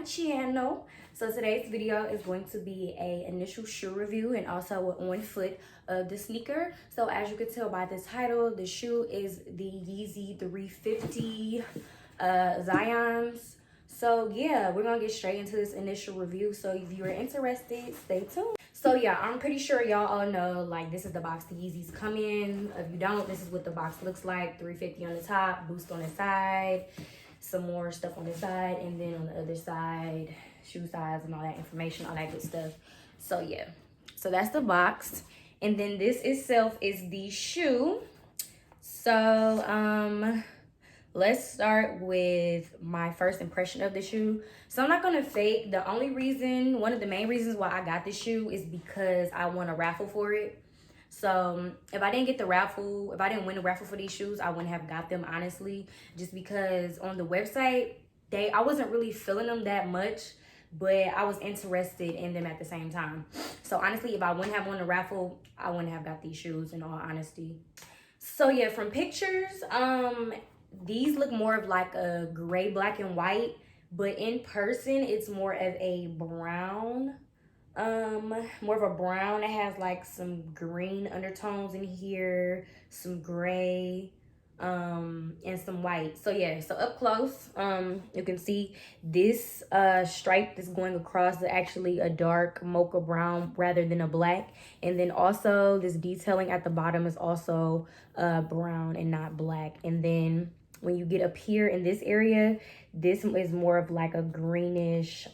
channel. So today's video is going to be a initial shoe review and also an on foot of the sneaker. So as you can tell by the title, the shoe is the YEEZY 350 ZYONs. So yeah, we're gonna get straight into this initial review. So if you're interested, stay tuned. So yeah, I'm pretty sure y'all all know, like, this is the box the Yeezys come in. If you don't, this is what the box looks like. 350 on the top, boost on the side, some more stuff on the side, and then on the other side, shoe size and all that information, all that good stuff. So yeah, so that's the box. And then this itself is the shoe. So let's start with my first impression of the shoe. So I'm not gonna fake. One of the main reasons why I got this shoe is because I won a raffle for it. So if I didn't win the raffle for these shoes, I wouldn't have got them, honestly. Just because on the website, I wasn't really feeling them that much, but I was interested in them at the same time. So honestly, if I wouldn't have won the raffle, I wouldn't have got these shoes, in all honesty. So yeah, from pictures, these look more of like a gray, black, and white, but in person, it's more of a brown. It has like some green undertones in here, some gray, and some white. So yeah, so up close, you can see this stripe that's going across is actually a dark mocha brown rather than a black. And then also this detailing at the bottom is also brown and not black. And then when you get up here in this area, this is more of like a greenish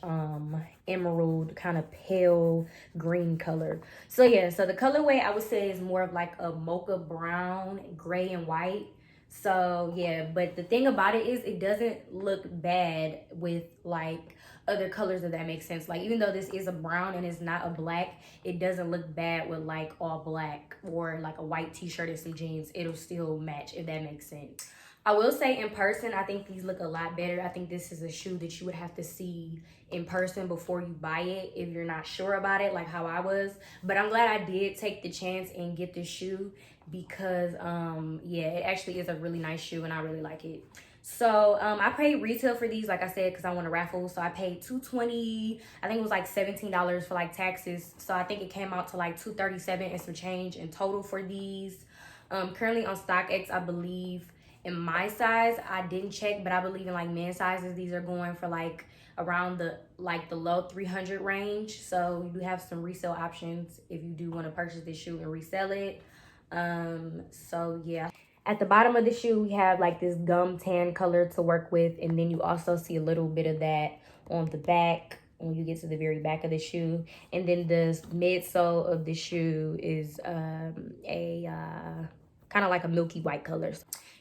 emerald, kind of pale green color. So yeah, so the colorway I would say is more of like a mocha brown, gray, and white. So yeah, but the thing about it is it doesn't look bad with like other colors, if that makes sense. Like, even though this is a brown and it's not a black, it doesn't look bad with like all black or like a white t-shirt and some jeans. It'll still match, if that makes sense. I will say in person, I think these look a lot better. I think this is a shoe that you would have to see in person before you buy it if you're not sure about it, like how I was. But I'm glad I did take the chance and get this shoe because, yeah, it actually is a really nice shoe and I really like it. So I paid retail for these, like I said, because I won a raffle. So I paid $220. I think it was like $17 for like taxes. So I think it came out to like $237 and some change in total for these. Currently on StockX, I believe, in my size, I didn't check, but I believe in like men's sizes, these are going for like around the low 300 range. So you do have some resale options if you do want to purchase this shoe and resell it. So yeah, at the bottom of the shoe, we have like this gum tan color to work with, and then you also see a little bit of that on the back when you get to the very back of the shoe. And then the midsole of the shoe is kind of like a milky white color.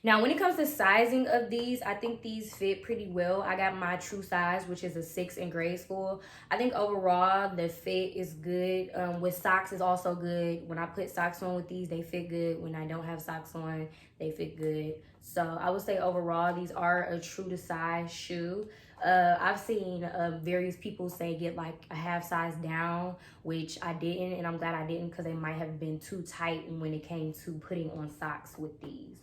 Now, when it comes to sizing of these, I think these fit pretty well. I got my true size, which is a 6 in grade school. I think overall the fit is good. With socks is also good. When I put socks on with these, they fit good. When I don't have socks on, they fit good. So I would say overall, these are a true to size shoe. I've seen various people say get like a half size down, which I didn't, and I'm glad I didn't because they might have been too tight when it came to putting on socks with these.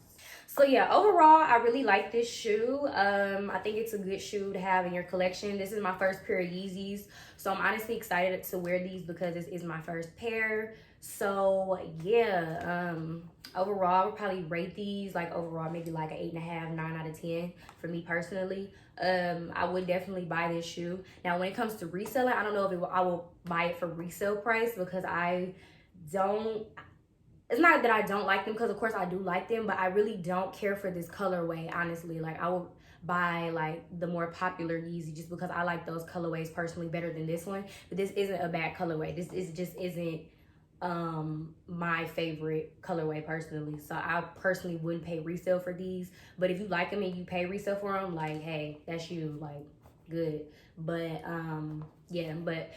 So yeah, overall, I really like this shoe. I think it's a good shoe to have in your collection. This is my first pair of Yeezys, so I'm honestly excited to wear these because this is my first pair. So yeah, overall, I would probably rate these like overall maybe like an 8.5, 9 out of 10 for me personally. I would definitely buy this shoe. Now, when it comes to reselling, I don't know if I will buy it for resale price because it's not that I don't like them, because of course I do like them, but I really don't care for this colorway, honestly. Like, I would buy like the more popular Yeezy just because I like those colorways personally better than this one. But this isn't a bad colorway. This just isn't my favorite colorway personally. So I personally wouldn't pay resale for these. But if you like them and you pay resale for them, like, hey, that's you, like, good. But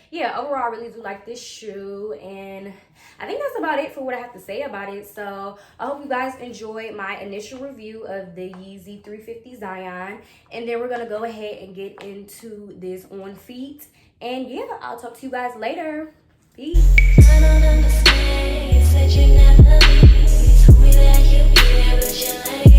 yeah, overall I really do like this shoe, and I think that's about it for what I have to say about it. So I hope you guys enjoyed my initial review of the Yeezy 350 ZYON, and then we're gonna go ahead and get into this on feet. And yeah, I'll talk to you guys later. Peace. I don't understand. You said you never leave. You told me that you'd be there, but you're like